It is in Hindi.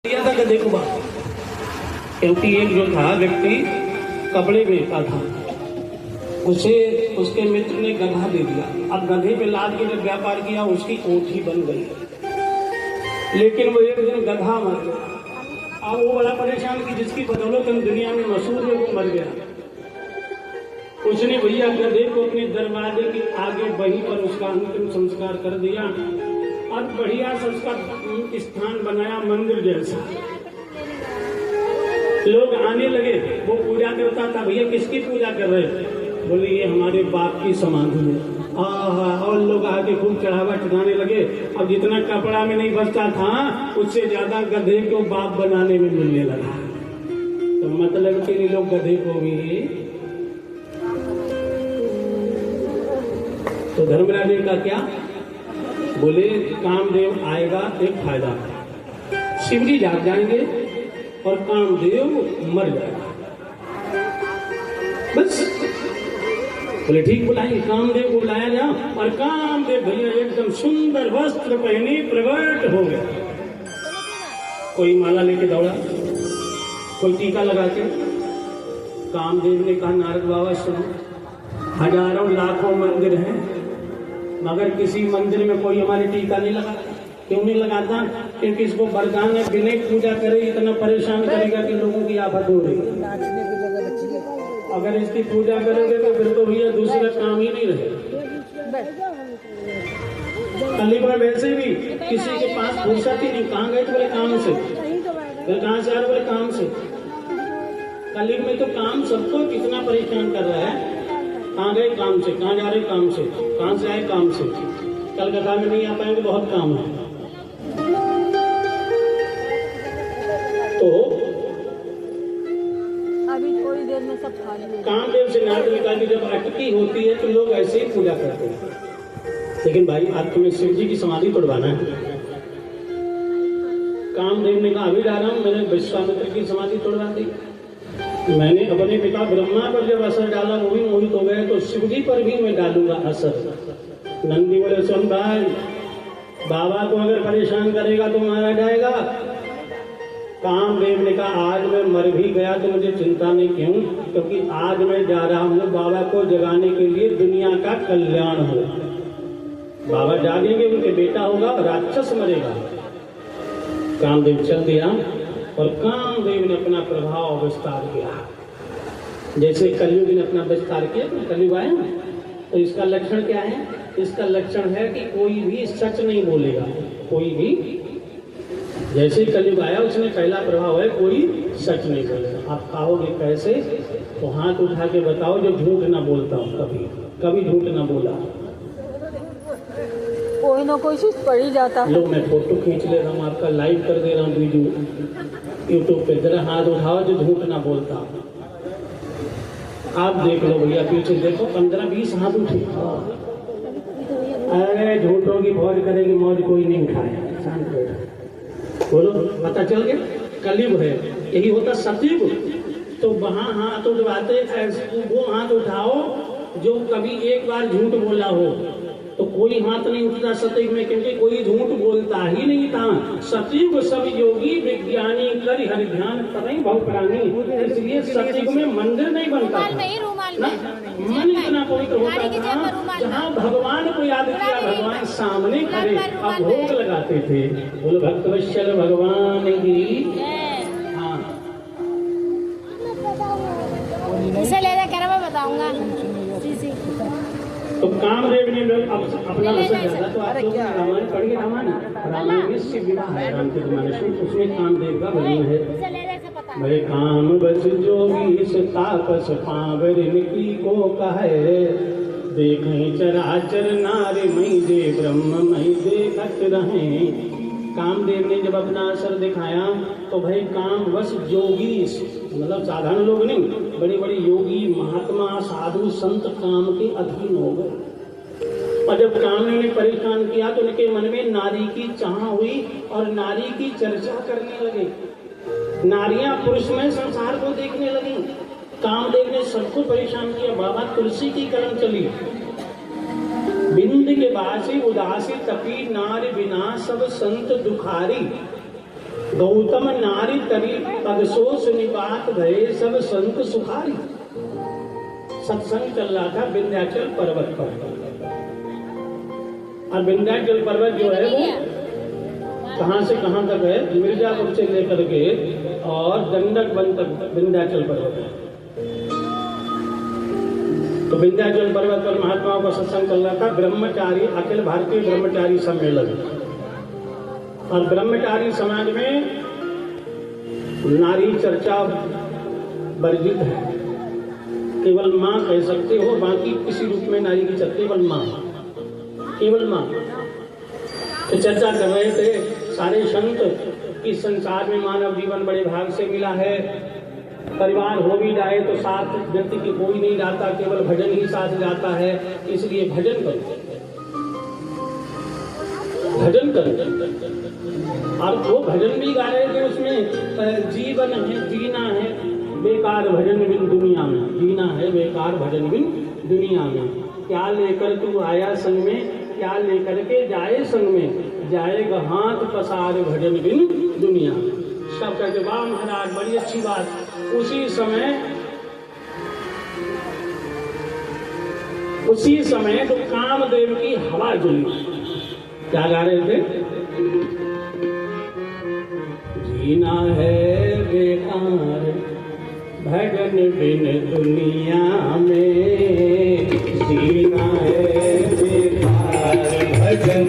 था गधे को बात, क्योंकि एक जो था व्यक्ति कपड़े बेचता था, उसे उसके मित्र ने गधा दे दिया। अब गधे पे लाद के जब व्यापार किया उसकी ओठी बन गई, लेकिन वो एक दिन गधा मर गया। अब वो बड़ा परेशान कि जिसकी बदौलत हम दुनिया में मशहूर है वो मर गया। उसने भैया गधे को अपने दरवाजे के आगे वहीं पर उसका अंतिम संस्कार कर दिया और बढ़िया से उसका स्थान बनाया मंदिर जैसा। लोग आने लगे, वो पूजा करता था। भैया किसकी पूजा कर रहे थे? बोले ये हमारे बाप की समाधि है। और लोग आके खूब चढ़ावा चढ़ाने लगे। अब जितना कपड़ा में नहीं बचता था उससे ज्यादा गधे को बाप बनाने में मिलने लगा। तो मतलब कि ये लोग गधे को भी तो धर्मराज ने कहा क्या? बोले कामदेव आएगा, एक फायदा, शिवजी जाग जाएंगे और कामदेव मर जाएगा, बस। बोले ठीक, बुलाइए कामदेव को बुलाया जाओ। और कामदेव भैया एकदम सुंदर वस्त्र पहने प्रकट हो गया। कोई माला लेके दौड़ा, कोई टीका लगा के। कामदेव ने कहा नारद बाबा सुनो, हजारों लाखों मंदिर हैं मगर किसी मंदिर में कोई हमारे टीका नहीं लगाता। क्यों नहीं लगाता? क्योंकि इसको वरदान है बिना पूजा करे इतना परेशान करेगा कि लोगों की आफत हो रही है। अगर इसकी पूजा करोगे तो फिर तो भैया दूसरा काम ही नहीं रहेगा। कल पर वैसे भी किसी के पास फुर्सत ही नहीं। कहाँ गए? बोले काम से। कहाँ से आ रहे? बोले काम से। कल में तो काम सबको कितना परेशान कर रहा है। कहाँ गए? काम से। कहाँ जा रहे? काम से। कहाँ से आए? काम से। कलकत्ता में नहीं आ पाएंगे, बहुत काम है। तो अभी थोड़ी देर में सब खा लेंगे। कामदेव से नारद ने कहा कि जब अटकी होती है तो लोग ऐसे ही पूजा करते हैं, लेकिन भाई आज तुम्हें शिव जी की समाधि तोड़वाना है। कामदेव ने कहा अभी जा रहा हूं, मैंने विश्वामित्र की समाधि तोड़वा दी। मैंने अपने पिता ब्रह्मा पर जब असर डाला वो भी मोहित हो गए, तो शिव जी पर भी मैं डालूंगा असर। नंदी बोले सुन भाई, बाबा को अगर परेशान करेगा तो मारा जाएगा। कामदेव ने कहा आज मैं मर भी गया तो मुझे चिंता नहीं। क्यों? क्योंकि आज मैं जा रहा हूँ बाबा को जगाने के लिए, दुनिया का कल्याण हो। बाबा जागेंगे, उनके बेटा होगा, राक्षस मरेगा। कामदेव चल दिया और कामदेव ने अपना प्रभाव विस्तार किया। जैसे कलयुग ने अपना विस्तार किया, कलयुग आया ना, तो इसका लक्षण क्या है? इसका लक्षण है कि कोई भी सच नहीं बोलेगा। कोई भी जैसे कलयुग आया उसमें पहला प्रभाव है कोई सच नहीं बोलेगा। आप कहोगे कैसे? तो हाथ उठा के बताओ जो झूठ ना बोलता हूँ, कभी झूठ ना बोला। कोई ना कोई चीज पड़ ही जाता है। लो मैं फोटो खींच ले रहा हूँ, आपका लाइव कर दे रहा हूँ वीडियो यूट्यूब पे। जरा हाथ उठाओ जो झूठ ना बोलता हूँ। आप देख लो भैया, पीछे देखो 15-20 हाथ उठे। अरे झूठों की फौज करेगी, मौज कोई नहीं उठाया। शांत हो बोलो, पता चल गया कलयुग है। यही होता सतयुग। तो वहां हाथ उठवाते ऐसे, वो हाथ उठाओ जो कभी एक बार झूठ बोला हो। तो कोई हाथ नहीं उठता सतयुग में, क्योंकि कोई झूठ बोलता ही नहीं था। सतयुग सब योगी विज्ञानी कर हरि ध्यान करें बहु प्राणी। इसलिए सतयुग में मंदिर नहीं बनता था, मन इतना पवित्र होता था। जहाँ भगवान को याद किया, भगवान सामने खड़े, अब भोग लगाते थे। बोलो भक्तवत्सल भगवान की। हाँ इसे ले जा कर मैं बताऊंगा। तो कामदेव ने अपना असर ज्यादा, तो आप लोग रामायण पढ़िए। रामायण में शिव विवाह है, रामचरित मानस में, उसमें कामदेव का वर्णन है। भय काम बस जोगी तापस पावरिन की को कहे, देखें चराचर नारी मई दे ब्रह्म मई देखत रहे। कामदेव ने जब अपना असर दिखाया तो भाई काम बस जोगी, मतलब साधारण लोग नहीं, बड़े बड़े योगी महात्मा साधु संत काम के अधीन हो गए। और जब काम ने परेशान किया तो उनके मन में नारी की चाह हुई और नारी की चर्चा करने लगे। नारियां पुरुष में संसार को देखने लगी। कामदेव ने सबको परेशान किया। बाबा तुलसी की कलम चली, बिंद के बासी उदासी तपी नार बिना सब संत दुखारी। गौतम नारी तरी पदसोस निपात गए सब संत सुखारी। सत्संग चल रहा था विंध्याचल पर्वत पर, और विंध्याचल पर्वत जो है वो कहां से कहां तक है, मिर्जापुर से लेकर के और दंडक वन तक विंध्याचल पर्वत है। तो विंध्याचल पर्वत पर महात्माओं का सत्संग चल रहा था। ब्रह्मचारी अखिल भारतीय ब्रह्मचारी सम्मेलन, और ब्रह्मचारी समाज में नारी चर्चा वर्जित है। केवल मां कह सकते हो, बाकी किसी रूप में नारी की चर्चा, केवल मां, केवल मां। तो चर्चा कर रहे थे सारे संत कि संसार में मानव जीवन बड़े भाग से मिला है। परिवार हो भी जाए तो साथ व्यक्ति की कोई नहीं जाता, केवल भजन ही साथ जाता है। इसलिए भजन करो, भजन करो। और वो भजन भी गा रहे थे, उसमें जीवन है, जीना है बेकार भजन बिन दुनिया में, जीना है बेकार भजन बिन दुनिया में। क्या लेकर तू आया संग में, क्या लेकर के जाए संग में, जाएगा हाथ पसार भजन बिन दुनिया में। सब कहते वाह महाराज बड़ी अच्छी बात। उसी समय तो कामदेव की हवा जुली। क्या गा रहे थे? जीना है बेकार भजन बिन दुनिया में, जीना है बेकार भजन